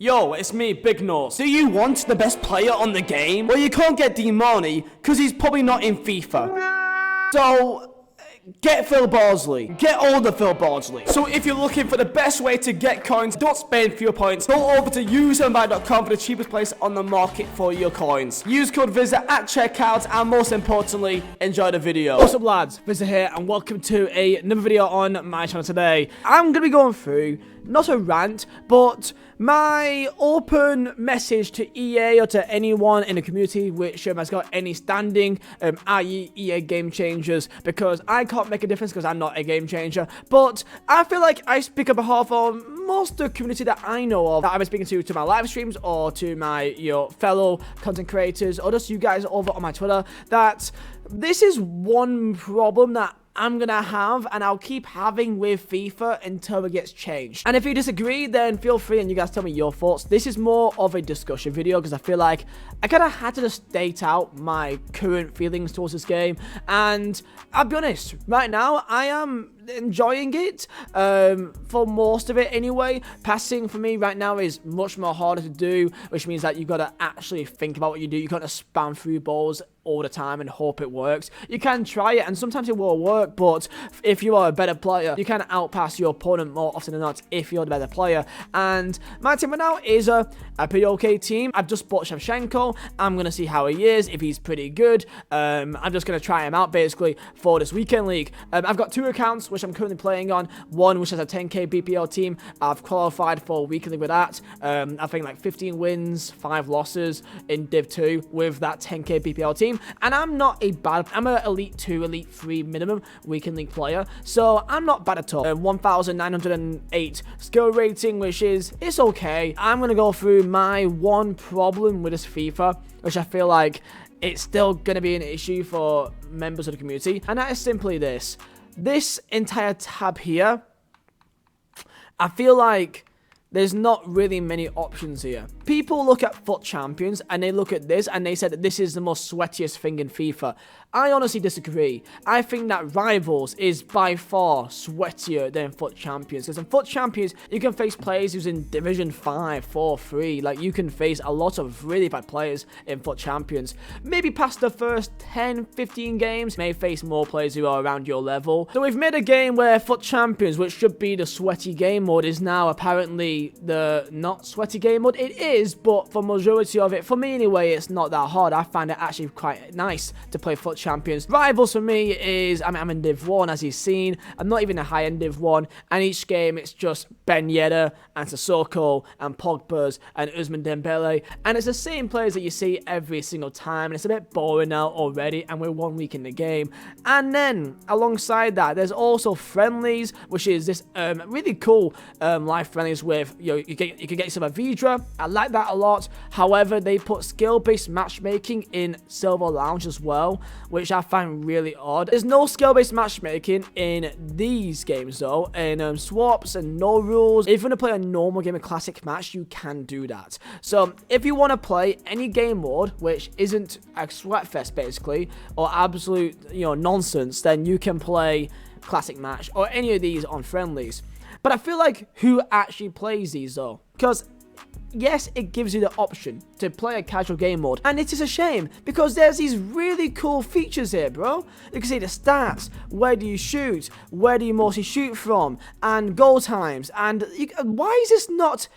Yo, it's me, Big Nose. Do you want the best player on the game? Well, you can't get D-Money, because he's probably not in FIFA. So, get Phil Bardsley. Get all the Phil Bardsley. So if you're looking for the best way to get coins, don't spend fewer points, go over to useandbuy.com for the cheapest place on the market for your coins. Use code Vizeh at checkout, and most importantly, enjoy the video. What's up, lads? Vizeh here, and welcome to another video on my channel today. I'm going to be going through, not a rant, but my open message to EA or to anyone in the community which has got any standing, i.e. EA Game Changers, because I can't make a difference because I'm not a game changer, but I feel like I speak on behalf of most of the community that I know of, that I've been speaking to my live streams or to my fellow content creators or just you guys over on my Twitter, that this is one problem that I'm gonna have and I'll keep having with FIFA until it gets changed. And if you disagree, then feel free and you guys tell me your thoughts. This is more of a discussion video because I feel like I kind of had to just state out my current feelings towards this game, and I'll be honest, right now I am enjoying it for most of it anyway. Passing for me right now is much more harder to do, which means that you got to actually think about what you do. You got to spam through balls all the time and hope it works. You can try it and sometimes it will work, but if you are a better player, you can outpass your opponent more often than not if you're the better player. And my team right now is a pretty okay team. I've just bought Shevchenko. I'm gonna see how he is, if he's pretty good. I'm just gonna try him out basically for this weekend league. I've got two accounts which I'm currently playing on. One which has a 10k BPL team. I've qualified for a weekend league with that. I think like 15 wins, 5 losses in Div 2 with that 10k BPL team. And I'm not a bad, I'm an Elite 2, Elite 3 minimum weekend league player, so I'm not bad at all. 1,908 skill rating, which is, it's okay. I'm going to go through my one problem with this FIFA, which I feel like it's still going to be an issue for members of the community, and that is simply this. This entire tab here, I feel like there's not really many options here. People look at FUT Champions and they look at this and they said that this is the most sweatiest thing in FIFA. I honestly disagree. I think that Rivals is by far sweatier than FUT Champions, because in FUT Champions you can face players who's in Division 5, 4, 3. Like, you can face a lot of really bad players in FUT Champions. Maybe past the first 10, 15 games, you may face more players who are around your level. So we've made a game where FUT Champions, which should be the sweaty game mode, is now apparently the not sweaty game mode. It is, but for majority of it, for me anyway, it's not that hard. I find it actually quite nice to play FUT Champions. Rivals for me is, I'm in Div 1 as you've seen. I'm not even a high end Div 1, and each game it's just Ben Yedder and Sissoko and Pogba's and Ousmane Dembele, and it's the same players that you see every single time, and it's a bit boring now already, and we're 1 week in the game. And then alongside that, there's also friendlies, which is this really cool live friendlies with you can get yourself a Vizeh. I like that a lot. However, they put skill-based matchmaking in Silver Lounge as well, which I find really odd. There's no skill-based matchmaking in these games though, in swaps and no rules. If you want to play a normal game of classic match, you can do that. So if you want to play any game mode which isn't a sweatfest basically, or absolute nonsense, then you can play classic match or any of these on friendlies. But I feel like who actually plays these though? Because yes, it gives you the option to play a casual game mode, and it is a shame because there's these really cool features here, bro. You can see the stats, where do you shoot, where do you mostly shoot from, and goal times, and why is this not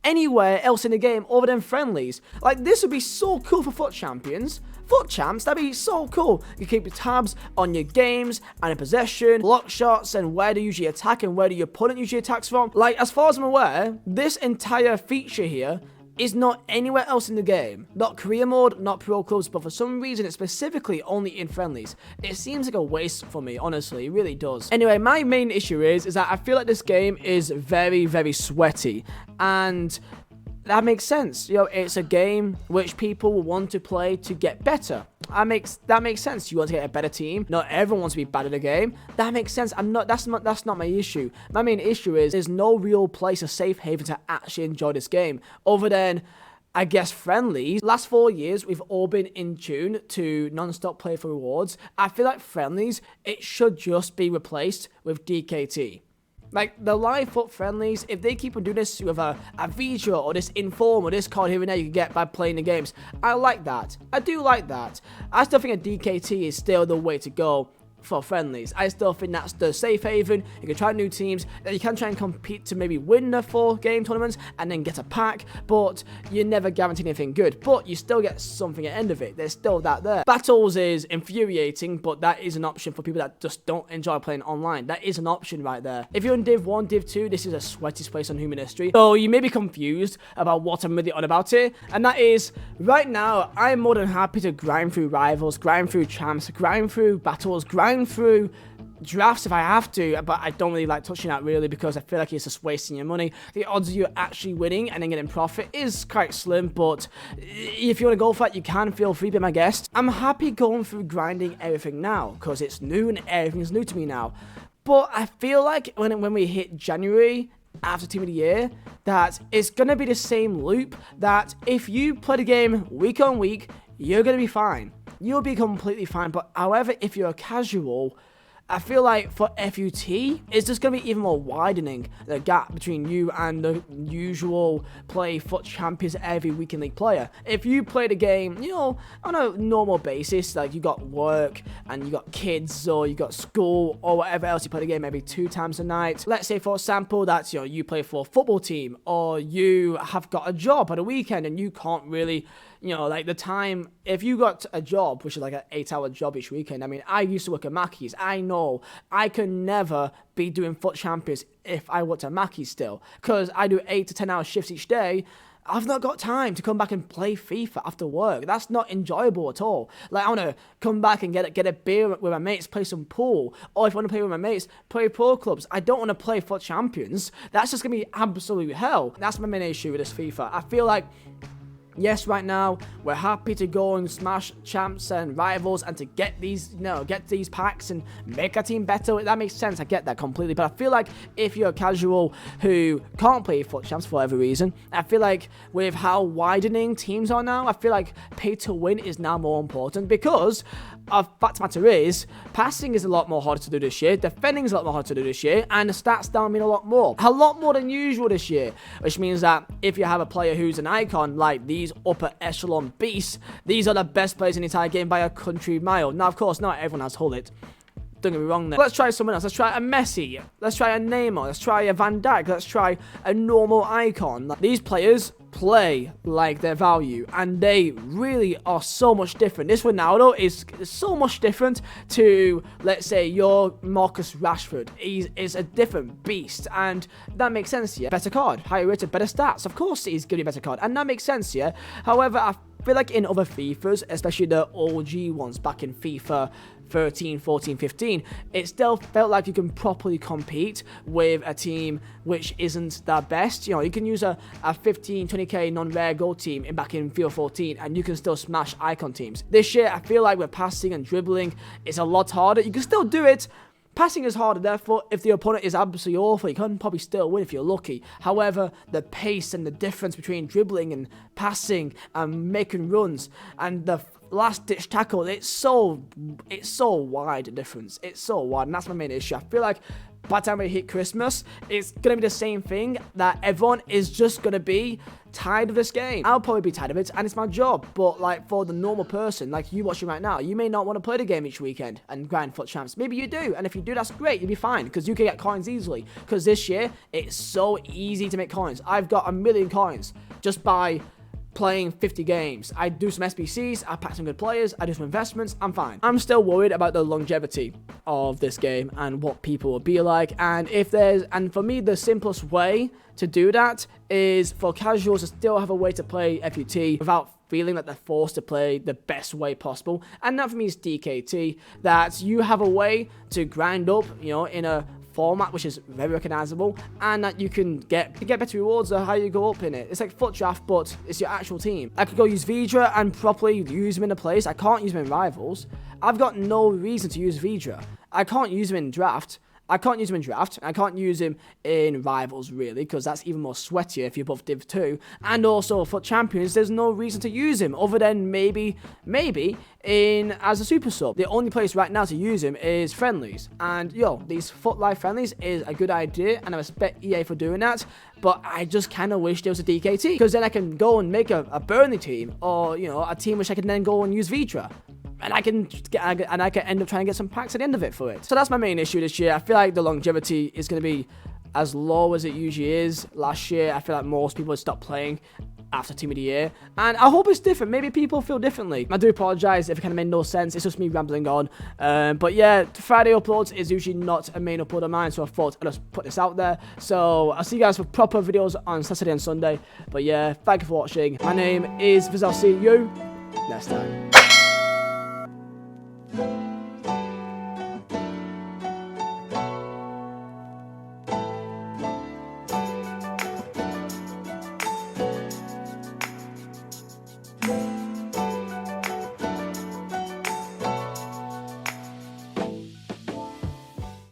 anywhere else in the game other than friendlies? Like, this would be so cool for FUT Champions. FUT Champs, that'd be so cool. You keep tabs on your games and in possession, block shots, and where do you usually attack and where do your opponent usually attacks from. Like, as far as I'm aware, this entire feature here is not anywhere else in the game. Not career mode, not pro clubs, but for some reason it's specifically only in friendlies. It seems like a waste for me, honestly, it really does. Anyway, my main issue is that I feel like this game is very, very sweaty, and that makes sense. It's a game which people will want to play to get better. That makes sense. You want to get a better team. Not everyone wants to be bad at a game. That makes sense. That's not my issue. My main issue is there's no real place, a safe haven to actually enjoy this game other than, I guess, friendlies. Last 4 years, we've all been in tune to non-stop play for rewards. I feel like friendlies, it should just be replaced with DKT. Like, the live FUT friendlies, if they keep on doing this with a Vizeh or this inform or this card here and there you can get by playing the games, I like that. I do like that. I still think a DKT is still the way to go for friendlies. I still think that's the safe haven. You can try new teams, then you can try and compete to maybe win the 4-game tournaments and then get a pack, but you're never guaranteed anything good, but you still get something at the end of it. There's still that there. Battles is infuriating, but that is an option for people that just don't enjoy playing online. That is an option right there. If you're in Div 1, Div 2, this is the sweatiest place on human history, so you may be confused about what I'm really on about here, and that is, right now, I'm more than happy to grind through rivals, grind through champs, grind through battles, grind through drafts if I have to, but I don't really like touching that really because I feel like it's just wasting your money. The odds of you actually winning and then getting profit is quite slim, but if you want to go for it, you can, feel free to be my guest. I'm happy going through grinding everything now because it's new and everything's new to me now, but I feel like when we hit January after Team of the Year, that it's going to be the same loop, that if you play the game week on week, you're going to be fine. You'll be completely fine. But however, if you're a casual, I feel like for FUT, it's just going to be even more widening the gap between you and the usual play FUT champions every week in league player. If you play the game, you know, on a normal basis, like you got work and you got kids or you got school or whatever else, you play the game maybe 2 times a night. Let's say, for example, that, you know, you play for a football team or you have got a job at a weekend and you can't really, you know, like the time, if you got a job, which is like an 8-hour job each weekend, I mean, I used to work at Mackey's. I know I can never be doing FUT champions if I worked at Mackey's still, because I do 8 to 10 hour shifts each day. I've not got time to come back and play FIFA after work. That's not enjoyable at all. Like, I want to come back and get a beer with my mates, play some pool, or if I want to play with my mates, play pro clubs. I don't want to play FUT champions. That's just going to be absolute hell. That's my main issue with this FIFA. I feel like, yes, right now, we're happy to go and smash champs and rivals and to get these, you know, get these packs and make our team better. That makes sense. I get that completely. But I feel like if you're a casual who can't play FUT champs for whatever reason, I feel like with how widening teams are now, I feel like pay to win is now more important because of fact of the matter is, passing is a lot more harder to do this year, defending is a lot more harder to do this year, and the stats down mean a lot more than usual this year, which means that if you have a player who's an icon like these upper echelon beasts, these are the best players in the entire game by a country mile. Now, of course, not everyone has Hullet. Don't get me wrong there. Let's try someone else. Let's try a Messi. Let's try a Neymar. Let's try a Van Dijk. Let's try a normal icon. These players play like their value, and they really are so much different. This Ronaldo is so much different to, let's say, your Marcus Rashford. He is a different beast, and that makes sense, yeah. Better card, higher rated, better stats. Of course he's giving you a better card, and that makes sense, yeah. However, I feel like in other FIFAs, especially the OG ones back in FIFA 13, 14, 15, it still felt like you can properly compete with a team which isn't the best. You know, you can use a 15, 20k non-rare gold team back in FIFA 14 and you can still smash icon teams. This year, I feel like with passing and dribbling, it's a lot harder. You can still do it. Passing is harder, therefore, if the opponent is absolutely awful, you can probably still win if you're lucky. However, the pace and the difference between dribbling and passing and making runs and the last-ditch tackle, it's so wide a difference. It's so wide, and that's my main issue. I feel like by the time we hit Christmas, it's going to be the same thing, that everyone is just going to be tired of this game. I'll probably be tired of it, and it's my job, but like for the normal person, like you watching right now, you may not want to play the game each weekend and grind FUT champs. Maybe you do, and if you do, that's great. You'll be fine, because you can get coins easily, because this year, it's so easy to make coins. I've got 1 million coins just by playing 50 games. I do some SBCs, I pack some good players, I do some investments, I'm fine. I'm still worried about the longevity of this game and what people will be like, and for me, the simplest way to do that is for casuals to still have a way to play FUT without feeling that they're forced to play the best way possible, and that for me is DKT, that you have a way to grind up, you know, in a format which is very recognizable, and that you can get better rewards of how you go up in it. It's like FUT draft, but it's your actual team. I could go use Vizeh and properly use him in a place. I can't use him in rivals. I've got no reason to use Vizeh. I can't use him in draft. I can't use him in draft. I can't use him in rivals, really, because that's even more sweatier if you're above Div 2. And also, for champions, there's no reason to use him other than maybe in as a super sub. The only place right now to use him is friendlies. And, these FUT Live friendlies is a good idea, and I respect EA for doing that. But I just kind of wish there was a DKT, because then I can go and make a Burnley team, or, a team which I can then go and use Vizeh. And I can end up trying to get some packs at the end of it for it. So that's my main issue this year. I feel like the longevity is going to be as low as it usually is. Last year, I feel like most people would stop playing after Team of the Year. And I hope it's different. Maybe people feel differently. I do apologise if it kind of made no sense. It's just me rambling on. But yeah, Friday uploads is usually not a main upload of mine, so I thought I'd just put this out there. So I'll see you guys for proper videos on Saturday and Sunday. But yeah, thank you for watching. My name is Vizeh. I'll see you next time.